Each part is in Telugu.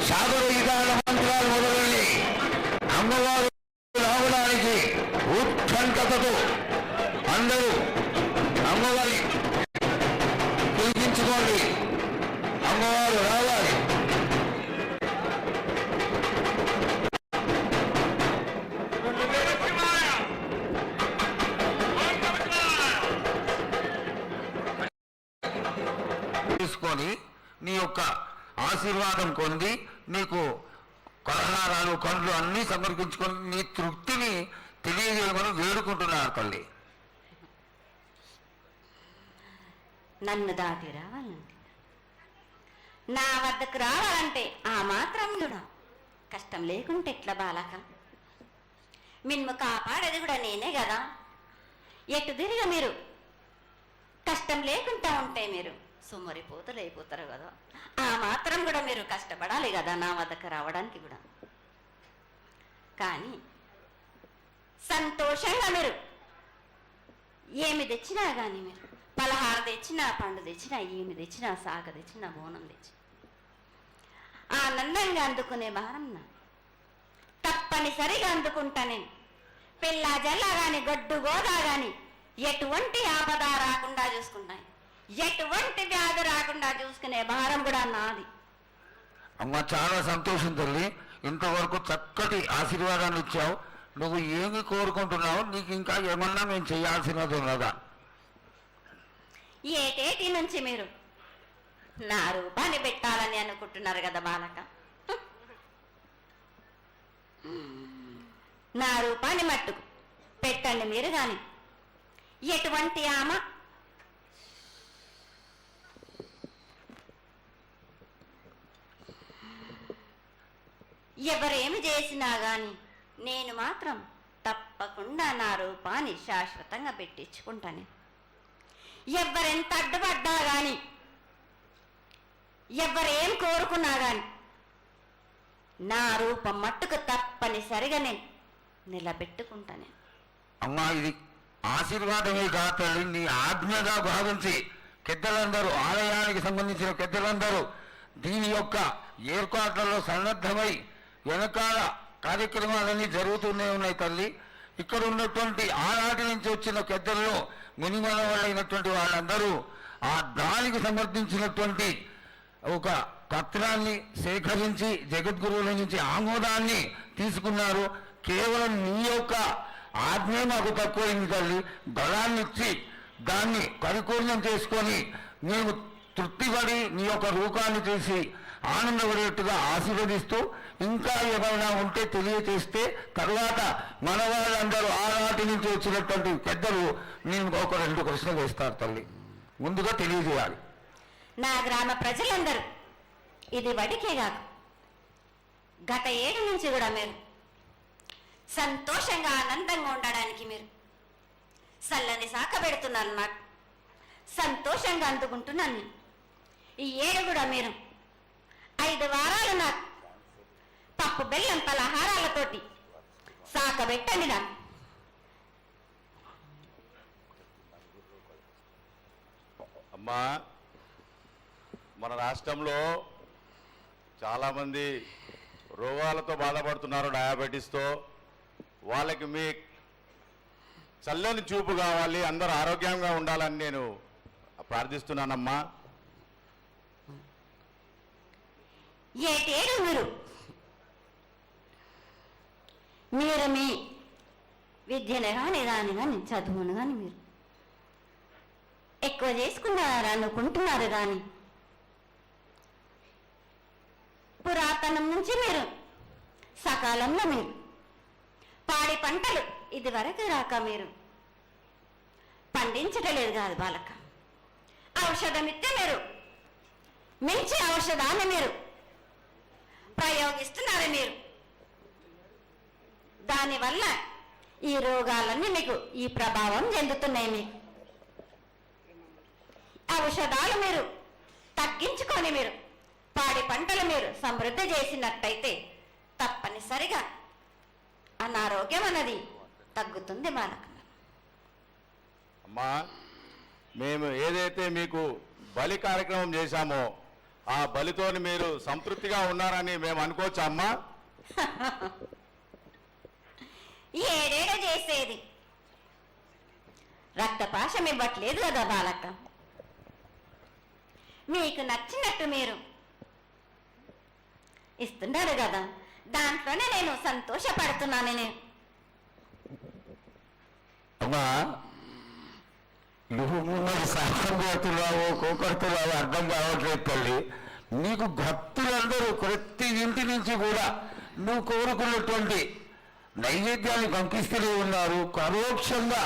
సాగర విధాన మంత్రాలు మొదలైనవి అమ్మవారు రావడానికి ఉత్కంఠతతో అందరూ అమ్మవారి పిలిపించుకోండి. అమ్మవారు రావాలి. తీసుకొని నీ యొక్క ఆశీర్వాదం పొంది నీకు కొలహారాలు కండ్లు అన్నీ సమర్పించుకొని నీ తృప్తిని తెలియజేయమని వేడుకుంటున్నారు తల్లి. నన్ను దాటి రావాలంటే, నా వద్దకు రావాలంటే ఆ మాత్రం కూడా కష్టం లేకుంటే ఎట్లా బాలక? మిన్ను కాపాడేది కూడా నేనే కదా. ఎటు తిరిగి మీరు కష్టం లేకుండా ఉంటే మీరు సుమ్మరిపోతలు అయిపోతారు కదా. ఆ మాత్రం కూడా మీరు కష్టపడాలి కదా నా వద్దకు రావడానికి కూడా. కానీ సంతోషంగా మీరు ఏమి తెచ్చినా కానీ, మీరు పలహార తెచ్చినా, పండు తెచ్చినా, ఏమి తెచ్చినా, సాగ తెచ్చినా, బోనం తెచ్చి ఆనందంగా అందుకునే భారం నా తప్పనిసరిగా అందుకుంటా నేను. పిల్ల జల్ల గాని, గడ్డు గోదా గాని ఎటువంటి ఆపద రాకుండా చూసుకుంటాను, ఎటువంటి వ్యాధి రాకుండా చూసుకునే భారం కూడా నాది. అమ్మ చాలా సంతోషం తల్లి. ఇంతవరకు చక్కటి ఆశీర్వాదాన్ని ఇచ్చావు. నువ్వు ఏమి కోరుకుంటున్నావు? నీకు ఇంకా ఏమన్నా మేము చేయాల్సినది ఉన్నదా? ఏటేటి నుంచి మీరు నా రూపాన్ని పెట్టాలని అనుకుంటున్నారు కదా బాలక. నా రూపాన్ని మట్టుకు పెట్టండి మీరు గాని. ఎటువంటి ఆమె ఎవరేమి చేసినా గాని నేను మాత్రం తప్పకుండా నా రూపాన్ని శాశ్వతంగా పెట్టించుకుంటాను. ఎవరెంత అడ్డుపడ్డా గాని, ఎవరేం కోరుకున్నా గాని నా రూపం మట్టుకు తప్పనిసరిగా నేను నిలబెట్టుకుంటాను. అమ్మా ఇది ఆశీర్వాదమే కాదు, నీ ఆజ్ఞగా భావించి పెద్దలందరూ, ఆలయానికి సంబంధించిన పెద్దలందరూ దీని యొక్క ఏర్పాట్లలో సన్నద్ధమై వెనకాల కార్యక్రమాలన్నీ జరుగుతూనే ఉన్నాయి తల్లి. ఇక్కడ ఉన్నటువంటి ఆనాటి నుంచి వచ్చిన పెద్దల్లో మునిమల వాళ్ళైనటువంటి వాళ్ళందరూ ఆ దానికి సమర్థించినటువంటి ఒక పత్రాన్ని సేకరించి జగద్గురువుల నుంచి ఆమోదాన్ని తీసుకున్నారు. కేవలం నీ యొక్క ఆజ్ఞ మాకు తక్కువైంది తల్లి. బలాన్ని ఇచ్చి దాన్ని పరిపూర్ణం చేసుకొని మేము తృప్తిపడి నీ యొక్క రూపాన్ని చూసి ఆనందపడేట్టుగా ఆశీర్వదిస్తూ, ఇంకా ఏమైనా ఉంటే తెలియచేస్తే తర్వాత మన వాళ్ళందరూ ఆనాటి నుంచి వచ్చినటువంటి పెద్దలు నేను ఒక 2 ప్రశ్నలు వేస్తారు తల్లి. ముందుగా తెలియజేయాలి. నా గ్రామ ప్రజలందరూ ఇది వడికే కాదు, గత 7 నుంచి కూడా మీరు సంతోషంగా ఆనందంగా ఉండడానికి మీరు చల్లని సాక పెడుతున్నారు. నాకు సంతోషంగా అందుకుంటున్నాను. ఈ 7 కూడా మీరు 5 వారాలు నాకు పప్పు బెల్లం పలహారాలతోటి సాక పెట్టండి. నాకు అమ్మా, మన రాష్ట్రంలో చాలామంది రోగాలతో బాధపడుతున్నారు, డయాబెటీస్తో. వాళ్ళకి మీ చల్లని చూపు కావాలి, అందరూ ఆరోగ్యంగా ఉండాలని నేను ప్రార్థిస్తున్నానమ్మా. ఏటేడు మీరు మీ విద్యను కానీ దాని కానీ చదువును కానీ మీరు ఎక్కువ చేసుకున్నారు అనుకుంటున్నారు. కానీ పురాతనం నుంచి మీరు సకాలంలో మీరు పాడి పంటలు ఇది వరకు రాక మీరు పండించటలేదు కాదు బాలక. ఔషధమిస్తే మీరు మించి ఔషధాన్ని మీరు ప్రయోగిస్తున్నారు. మీరు దానివల్ల ఈ రోగాలన్నీ మీకు ఈ ప్రభావం చెందుతున్నాయి. మీకు ఔషధాలు మీరు తగ్గించుకొని మీరు పాడి పంటలు మీరు సమృద్ధి చేసినట్టయితే తప్పనిసరిగా అనారోగ్యం అన్నది తగ్గుతుంది బాలక. అమ్మా, మేము ఏదైతే మీకు బలి కార్యక్రమం చేశామో ఆ బలితోని మీరు సంతృప్తిగా ఉన్నారని మేము అనుకోవచ్చా అమ్మా? ఏడేడో చేసేది రక్తపాశం ఇవ్వట్లేదు కదా బాలక. మీకు నచ్చినట్టు మీరు ఇస్తున్నారు కదా, దాంట్లోనే నేను సంతోషపడుతున్నాను. నేను అమ్మా, నువ్వు మరి సాహసం కొడుతున్నావో కోకొడుతున్నావో అర్థం కావట్లేదు తల్లి. నీకు భక్తులందరూ ప్రతి ఇంటి నుంచి కూడా నువ్వు కోరుకున్నటువంటి నైవేద్యాన్ని పంపిస్తూనే ఉన్నారు. పరోక్షంగా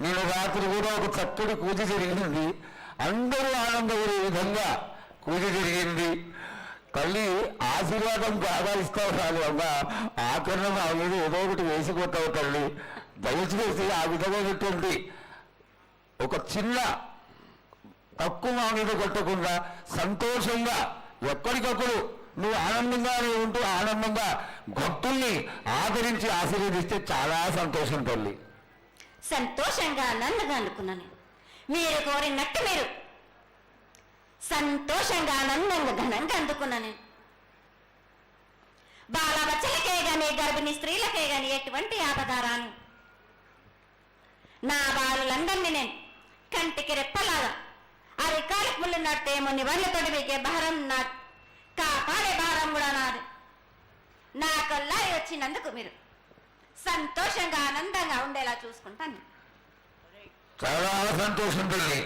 నేను రాత్రి కూడా ఒక చక్కటి పూజ జరిగింది. అందరూ ఆనందపడే విధంగా పూజ జరిగింది. తల్లి ఆశీర్వాదం బాగా ఇస్తావు రాదు అమ్మా. ఆకరణ ఆ మీద ఏదో ఒకటి వేసిపోతావు తల్లి. దయచేసి ఆ విధమైనటువంటి ఒక చిన్న తక్కువ మా మీద కొట్టకుండా సంతోషంగా ఎప్పటికప్పుడు నువ్వు ఆనందంగానే ఉంటూ ఆనందంగా భక్తుల్ని ఆదరించి ఆశీర్వదిస్తే చాలా సంతోషం తల్లి. సంతోషంగా ఆనందంగా అనుకున్నాను. మీరు కోరినట్టు మీరు సంతోషంగా ఆనందంగా ఘనంగా అందుకున్నాను. బాలబచ్చలకే గాని గర్భిణీ స్త్రీలకే గాని ఎటువంటి ఆపదారాను నా బాలులందరినీ నేను కంటికి రెప్పలాగా అరికాలికి ముళ్ళు నట్టే మొన్ని వాళ్ళతోటి మీకే భారం నా కాపాడే భారం కూడా నాది. నా కల్లారి వచ్చినందుకు మీరు సంతోషంగా ఆనందంగా ఉండేలా చూసుకుంటాను. చాలా సంతోషం తల్లి.